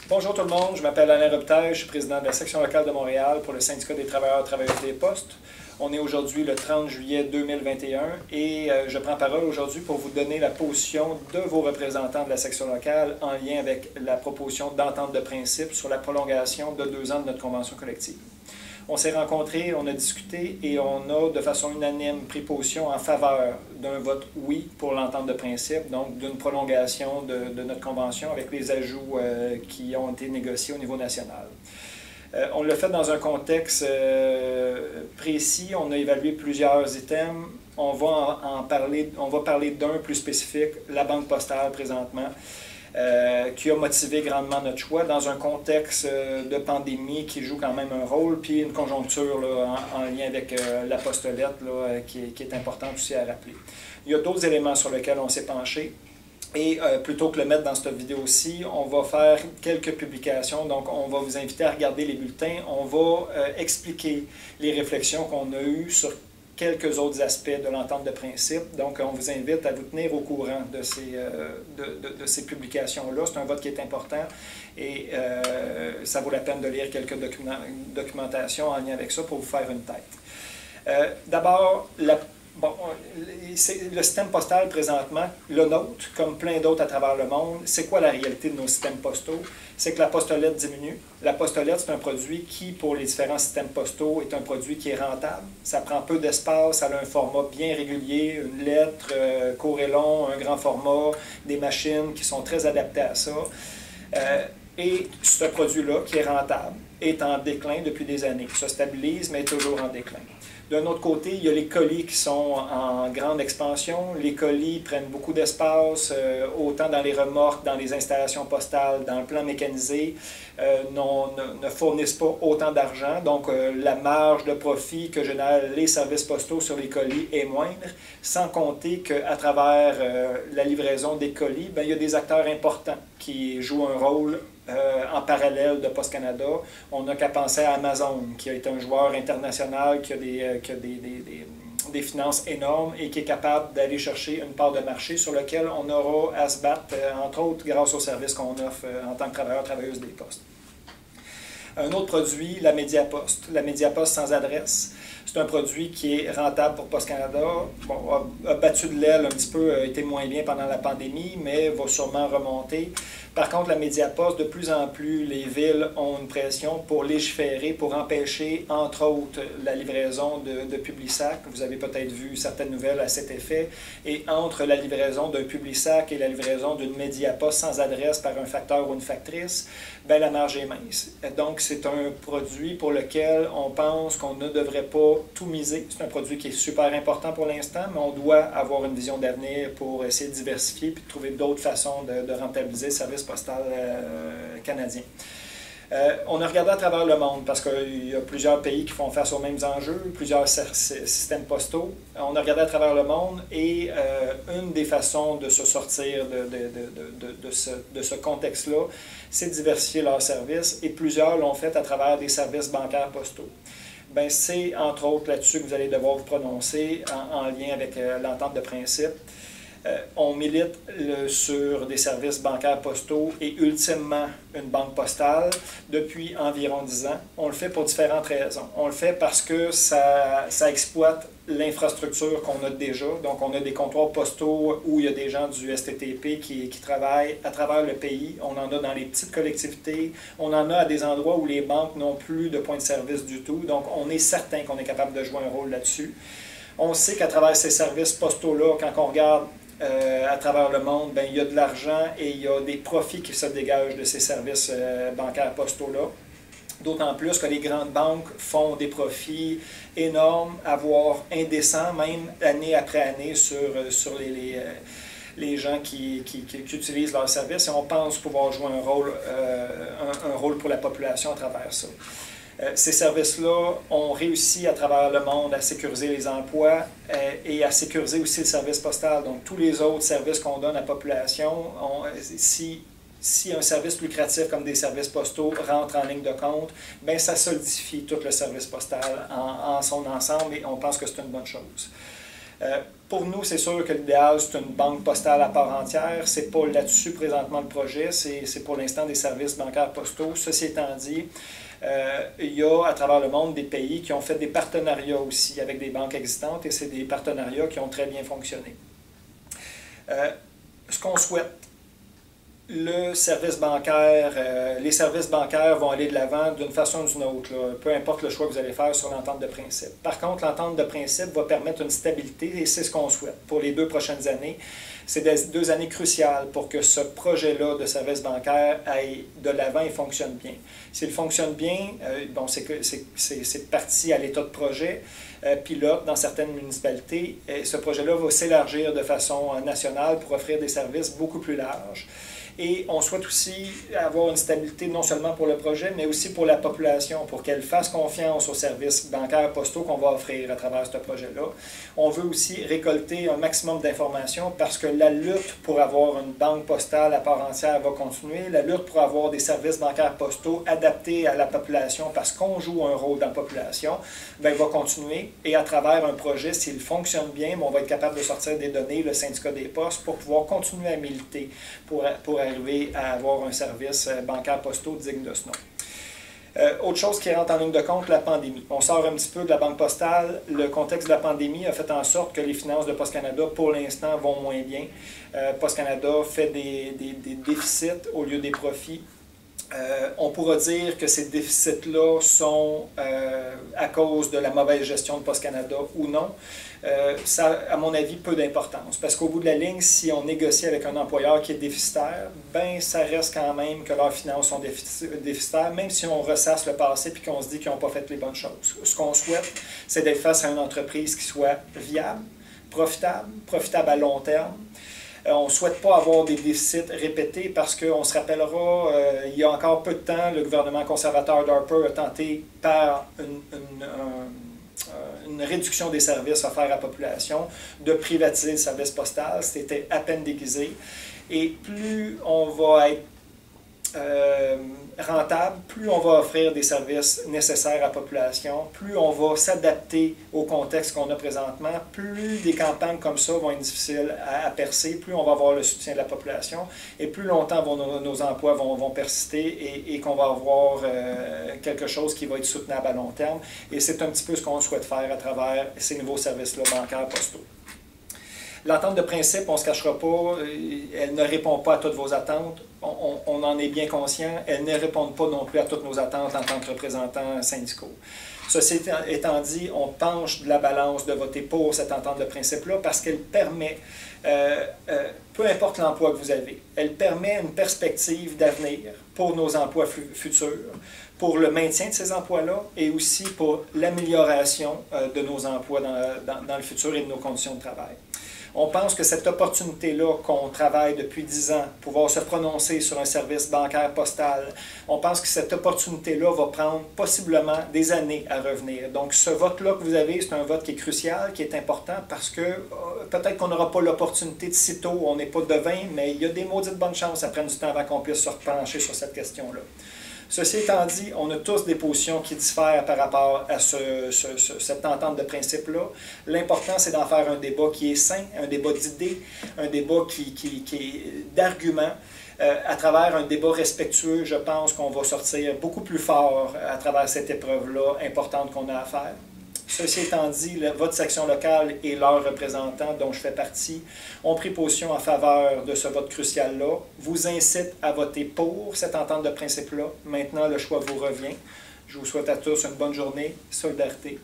Bonjour tout le monde, je m'appelle Alain Robitaille, je suis président de la section locale de Montréal pour le syndicat des travailleurs et travailleuses des postes. On est aujourd'hui le 30 juillet 2021 et je prends parole aujourd'hui pour vous donner la position de vos représentants de la section locale en lien avec la proposition d'entente de principe sur la prolongation de 2 ans de notre convention collective. On s'est rencontrés, on a discuté et on a de façon unanime pris position en faveur d'un vote oui pour l'entente de principe, donc d'une prolongation de notre convention avec les ajouts qui ont été négociés au niveau national. On l'a fait dans un contexte précis, on a évalué plusieurs items, on va parler d'un plus spécifique, la Banque postale présentement. Qui a motivé grandement notre choix dans un contexte de pandémie qui joue quand même un rôle, puis une conjoncture là, en lien avec l'apostolette qui est importante aussi à rappeler. Il y a d'autres éléments sur lesquels on s'est penché. Et plutôt que le mettre dans cette vidéo-ci, on va faire quelques publications. Donc, on va vous inviter à regarder les bulletins. On va expliquer les réflexions qu'on a eues sur quelques autres aspects de l'entente de principe. Donc, on vous invite à vous tenir au courant de ces publications-là. C'est un vote qui est important et ça vaut la peine de lire quelques documentations en lien avec ça pour vous faire une tête. D'abord, le système postal présentement, le nôtre, comme plein d'autres à travers le monde, c'est quoi la réalité de nos systèmes postaux? C'est que l'apostolette diminue. L'apostolette, c'est un produit qui, pour les différents systèmes postaux, est un produit qui est rentable. Ça prend peu d'espace, ça a un format bien régulier, une lettre, court et long, un grand format, des machines qui sont très adaptées à ça. Et ce produit-là, qui est rentable, est en déclin depuis des années. Se stabilise, mais est toujours en déclin. D'un autre côté, il y a les colis qui sont en grande expansion. Les colis prennent beaucoup d'espace, autant dans les remorques, dans les installations postales, dans le plan mécanisé, ne fournissent pas autant d'argent. Donc, la marge de profit que génèrent les services postaux sur les colis est moindre, sans compter qu'à travers la livraison des colis, il y a des acteurs importants qui jouent un rôle en parallèle de Post Canada. On n'a qu'à penser à Amazon, qui a été un joueur international, qui a des finances énormes et qui est capable d'aller chercher une part de marché sur lequel on aura à se battre, entre autres grâce aux services qu'on offre en tant que travailleur, travailleuse des postes. Un autre produit, la Mediapost. La Mediapost sans adresse. C'est un produit qui est rentable pour Post Canada. Bon, a battu de l'aile un petit peu, a été moins bien pendant la pandémie, mais va sûrement remonter. Par contre, la Mediapost, de plus en plus, les villes ont une pression pour légiférer, pour empêcher, entre autres, la livraison de Publisac. Vous avez peut-être vu certaines nouvelles à cet effet. Et entre la livraison d'un Publisac et la livraison d'une Mediapost sans adresse par un facteur ou une factrice, la marge est mince. Donc, c'est un produit pour lequel on pense qu'on ne devrait pas tout miser. C'est un produit qui est super important pour l'instant, mais on doit avoir une vision d'avenir pour essayer de diversifier et de trouver d'autres façons de rentabiliser le service postal canadien. On a regardé à travers le monde parce qu'il y a plusieurs pays qui font face aux mêmes enjeux, plusieurs systèmes postaux. On a regardé à travers le monde et une des façons de se sortir de ce contexte-là, c'est de diversifier leurs services et plusieurs l'ont fait à travers des services bancaires postaux. C'est entre autres là-dessus que vous allez devoir vous prononcer en lien avec l'entente de principe. On milite sur des services bancaires postaux et ultimement une banque postale depuis environ 10 ans. On le fait pour différentes raisons. On le fait parce que ça exploite l'infrastructure qu'on a déjà. Donc, on a des comptoirs postaux où il y a des gens du STTP qui travaillent à travers le pays. On en a dans les petites collectivités. On en a à des endroits où les banques n'ont plus de points de service du tout. Donc, on est certain qu'on est capable de jouer un rôle là-dessus. On sait qu'à travers ces services postaux-là, quand on regarde à travers le monde, il y a de l'argent et il y a des profits qui se dégagent de ces services bancaires postaux-là. D'autant plus que les grandes banques font des profits énormes, voire indécents, même année après année, sur les gens qui utilisent leurs services. Et on pense pouvoir jouer un rôle pour la population à travers ça. Ces services-là ont réussi à travers le monde à sécuriser les emplois et à sécuriser aussi le service postal. Donc, tous les autres services qu'on donne à la population, si un service lucratif comme des services postaux rentre en ligne de compte, ça solidifie tout le service postal en son ensemble et on pense que c'est une bonne chose. Pour nous, c'est sûr que l'idéal, c'est une banque postale à part entière. Ce n'est pas là-dessus présentement le projet, c'est pour l'instant des services bancaires postaux. Ceci étant dit, il y a à travers le monde des pays qui ont fait des partenariats aussi avec des banques existantes et c'est des partenariats qui ont très bien fonctionné. Ce qu'on souhaite, le service bancaire, les services bancaires vont aller de l'avant d'une façon ou d'une autre, là, peu importe le choix que vous allez faire sur l'entente de principe. Par contre, l'entente de principe va permettre une stabilité et c'est ce qu'on souhaite pour les 2 prochaines années. C'est des 2 années cruciales pour que ce projet-là de service bancaire aille de l'avant et fonctionne bien. S'il fonctionne bien, bon, c'est parti à l'état de projet, pilote dans certaines municipalités. Et ce projet-là va s'élargir de façon nationale pour offrir des services beaucoup plus larges. Et on souhaite aussi avoir une stabilité non seulement pour le projet, mais aussi pour la population, pour qu'elle fasse confiance aux services bancaires postaux qu'on va offrir à travers ce projet-là. On veut aussi récolter un maximum d'informations parce que la lutte pour avoir une banque postale à part entière va continuer. La lutte pour avoir des services bancaires postaux adaptés à la population parce qu'on joue un rôle dans la population, bien, va continuer. Et à travers un projet, s'il fonctionne bien, on va être capable de sortir des données, le syndicat des postes, pour pouvoir continuer à militer pour arriver à avoir un service bancaire postaux digne de ce nom. Autre chose qui rentre en ligne de compte, la pandémie. On sort un petit peu de la banque postale. Le contexte de la pandémie a fait en sorte que les finances de Poste Canada, pour l'instant, vont moins bien. Poste Canada fait des déficits au lieu des profits. On pourra dire que ces déficits-là sont à cause de la mauvaise gestion de Poste Canada ou non. Ça, à mon avis, peu d'importance. Parce qu'au bout de la ligne, si on négocie avec un employeur qui est déficitaire, ben ça reste quand même que leurs finances sont déficitaires, même si on ressasse le passé et qu'on se dit qu'ils n'ont pas fait les bonnes choses. Ce qu'on souhaite, c'est d'être face à une entreprise qui soit viable, profitable à long terme. On ne souhaite pas avoir des déficits répétés parce qu'on se rappellera, il y a encore peu de temps, le gouvernement conservateur d'Harper a tenté par une réduction des services offerts à la population de privatiser le service postal. C'était à peine déguisé. Et plus on va être rentable, plus on va offrir des services nécessaires à la population, plus on va s'adapter au contexte qu'on a présentement, plus des campagnes comme ça vont être difficiles à percer, plus on va avoir le soutien de la population et plus longtemps nos emplois vont persister et qu'on va avoir quelque chose qui va être soutenable à long terme. Et c'est un petit peu ce qu'on souhaite faire à travers ces nouveaux services-là bancaires postaux. L'entente de principe, on ne se cachera pas, elle ne répond pas à toutes vos attentes. On en est bien conscient. Elle ne répond pas non plus à toutes nos attentes en tant que représentants syndicaux. Ceci étant dit, on penche de la balance de voter pour cette entente de principe-là parce qu'elle permet, peu importe l'emploi que vous avez, elle permet une perspective d'avenir pour nos emplois futurs, pour le maintien de ces emplois-là et aussi pour l'amélioration de nos emplois dans le futur et de nos conditions de travail. On pense que cette opportunité-là qu'on travaille depuis 10 ans, pouvoir se prononcer sur un service bancaire postal, on pense que cette opportunité-là va prendre possiblement des années à revenir. Donc ce vote-là que vous avez, c'est un vote qui est crucial, qui est important parce que peut-être qu'on n'aura pas l'opportunité de sitôt, on n'est pas devin, mais il y a des maudites bonnes chances, ça prenne du temps avant qu'on puisse se repencher sur cette question-là. Ceci étant dit, on a tous des positions qui diffèrent par rapport à cette entente de principe-là. L'important, c'est d'en faire un débat qui est sain, un débat d'idées, un débat qui est d'arguments. À travers un débat respectueux, je pense qu'on va sortir beaucoup plus fort à travers cette épreuve-là importante qu'on a à faire. Ceci étant dit, votre section locale et leurs représentants, dont je fais partie, ont pris position en faveur de ce vote crucial-là, vous incite à voter pour cette entente de principe-là. Maintenant, le choix vous revient. Je vous souhaite à tous une bonne journée. Solidarité.